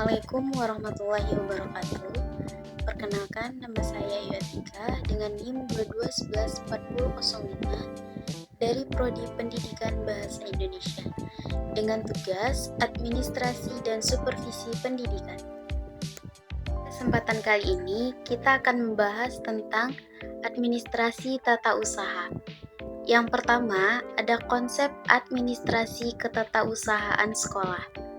Assalamualaikum warahmatullahi wabarakatuh. Perkenalkan, nama saya Yuatika dengan NIM 22114005 dari Prodi Pendidikan Bahasa Indonesia dengan tugas Administrasi dan Supervisi Pendidikan. Kesempatan kali ini kita akan membahas tentang administrasi tata usaha. Yang pertama, ada konsep administrasi ketatausahaan sekolah.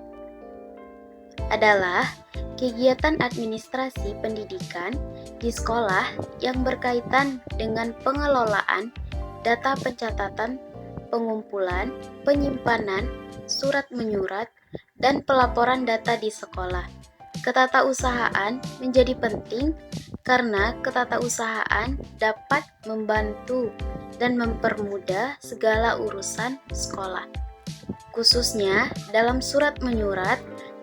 Adalah kegiatan administrasi pendidikan di sekolah yang berkaitan dengan pengelolaan data pencatatan, pengumpulan, penyimpanan, surat menyurat, dan pelaporan data di sekolah. Ketatausahaan menjadi penting karena ketatausahaan dapat membantu dan mempermudah segala urusan sekolah, khususnya dalam surat menyurat,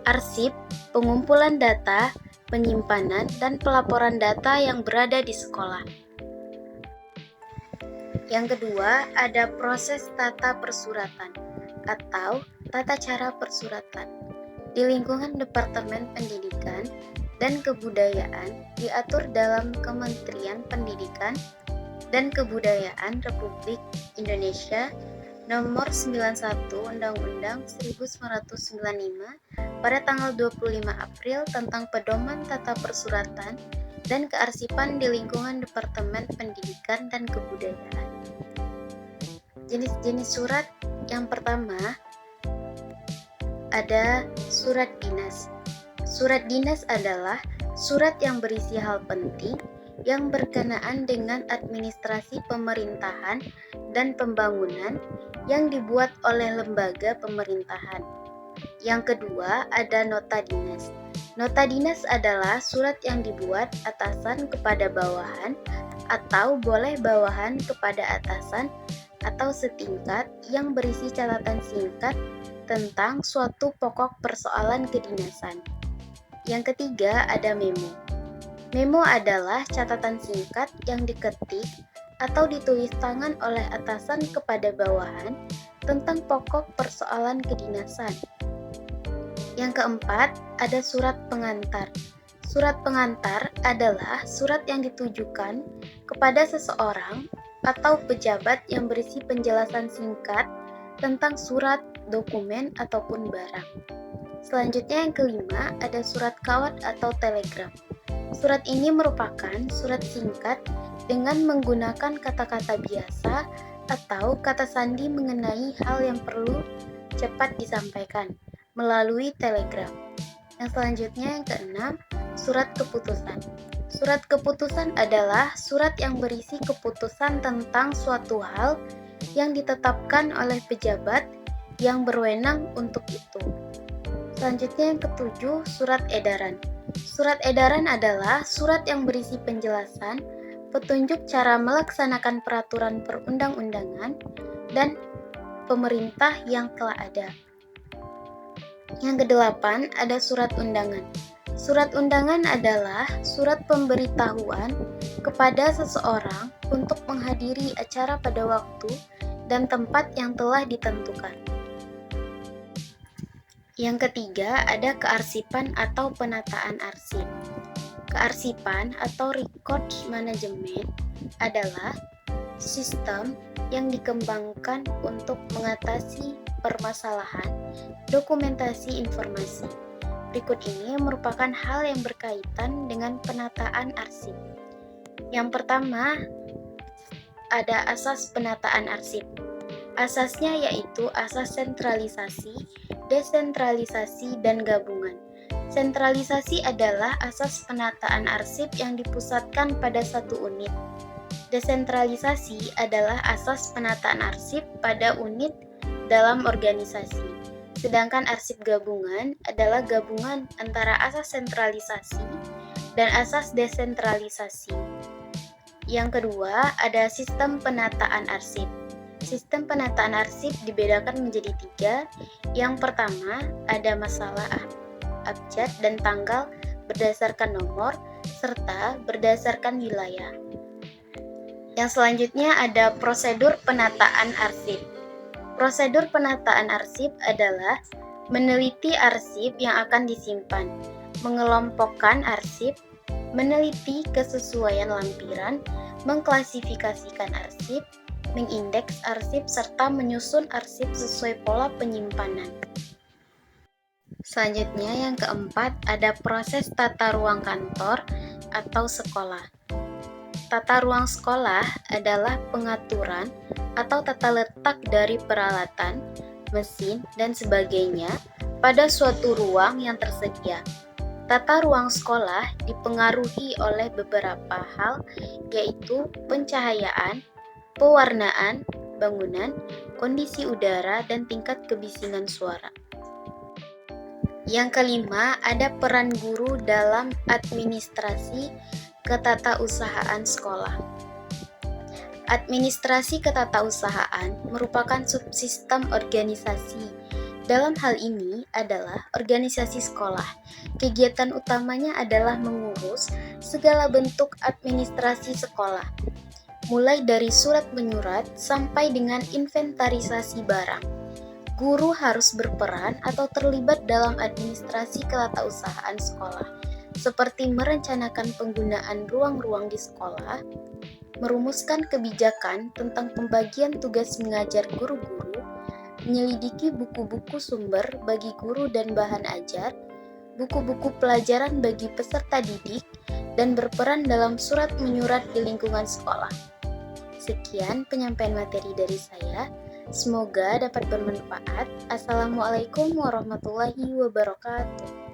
arsip, pengumpulan data, penyimpanan, dan pelaporan data yang berada di sekolah. Yang kedua, ada proses tata persuratan atau tata cara persuratan. Di lingkungan Departemen Pendidikan dan Kebudayaan diatur dalam Kementerian Pendidikan dan Kebudayaan Republik Indonesia Nomor 91 Undang-Undang 1995 pada tanggal 25 April tentang Pedoman Tata Persuratan dan Kearsipan di lingkungan Departemen Pendidikan dan Kebudayaan. Jenis-jenis surat yang pertama ada surat dinas. Surat dinas adalah surat yang berisi hal penting yang berkenaan dengan administrasi pemerintahan dan pembangunan yang dibuat oleh lembaga pemerintahan. Yang kedua, ada nota dinas. Nota dinas adalah surat yang dibuat atasan kepada bawahan atau boleh bawahan kepada atasan atau setingkat yang berisi catatan singkat tentang suatu pokok persoalan kedinasan. Yang ketiga, ada memo. Memo adalah catatan singkat yang diketik atau ditulis tangan oleh atasan kepada bawahan tentang pokok persoalan kedinasan. Yang keempat, ada surat pengantar. Surat pengantar adalah surat yang ditujukan kepada seseorang atau pejabat yang berisi penjelasan singkat tentang surat, dokumen, ataupun barang. Selanjutnya yang kelima, ada surat kawat atau telegram. Surat ini merupakan surat singkat dengan menggunakan kata-kata biasa atau kata sandi mengenai hal yang perlu cepat disampaikan melalui telegram. Yang selanjutnya yang keenam, surat keputusan. Surat keputusan adalah surat yang berisi keputusan tentang suatu hal yang ditetapkan oleh pejabat yang berwenang untuk itu. Selanjutnya yang ketujuh, surat edaran. Surat edaran adalah surat yang berisi penjelasan, petunjuk cara melaksanakan peraturan perundang-undangan dan pemerintah yang telah ada. Yang kedelapan, ada surat undangan. Surat undangan adalah surat pemberitahuan kepada seseorang untuk menghadiri acara pada waktu dan tempat yang telah ditentukan. Yang ketiga, ada kearsipan atau penataan arsip. Kearsipan atau record management adalah sistem yang dikembangkan untuk mengatasi permasalahan dokumentasi informasi. Berikut ini merupakan hal yang berkaitan dengan penataan arsip. Yang pertama, ada asas penataan arsip. Asasnya yaitu asas sentralisasi, desentralisasi, dan gabungan. Sentralisasi adalah asas penataan arsip yang dipusatkan pada satu unit. Desentralisasi adalah asas penataan arsip pada unit dalam organisasi. Sedangkan arsip gabungan adalah gabungan antara asas sentralisasi dan asas desentralisasi. Yang kedua, ada sistem penataan arsip. Sistem penataan arsip dibedakan menjadi tiga. Yang pertama, ada masalah abjad dan tanggal berdasarkan nomor, serta berdasarkan wilayah. Yang selanjutnya ada prosedur penataan arsip. Prosedur penataan arsip adalah meneliti arsip yang akan disimpan. mengelompokkan arsip, meneliti kesesuaian lampiran, mengklasifikasikan arsip, mengindeks arsip, serta menyusun arsip sesuai pola penyimpanan. Selanjutnya yang keempat ada proses tata ruang kantor atau sekolah. Tata ruang sekolah adalah pengaturan atau tata letak dari peralatan, mesin, dan sebagainya pada suatu ruang yang tersedia. Tata ruang sekolah dipengaruhi oleh beberapa hal, yaitu pencahayaan, pewarnaan bangunan, kondisi udara, dan tingkat kebisingan suara. Yang kelima, ada peran guru dalam administrasi ketatausahaan sekolah. Administrasi ketatausahaan merupakan subsistem organisasi. Dalam hal ini adalah organisasi sekolah. Kegiatan utamanya adalah mengurus segala bentuk administrasi sekolah, mulai dari surat menyurat sampai dengan inventarisasi barang. Guru harus berperan atau terlibat dalam administrasi ketatausahaan sekolah, seperti merencanakan penggunaan ruang-ruang di sekolah, merumuskan kebijakan tentang pembagian tugas mengajar guru-guru, menyelidiki buku-buku sumber bagi guru dan bahan ajar, buku-buku pelajaran bagi peserta didik, dan berperan dalam surat menyurat di lingkungan sekolah. Sekian penyampaian materi dari saya. Semoga dapat bermanfaat. Assalamualaikum warahmatullahi wabarakatuh.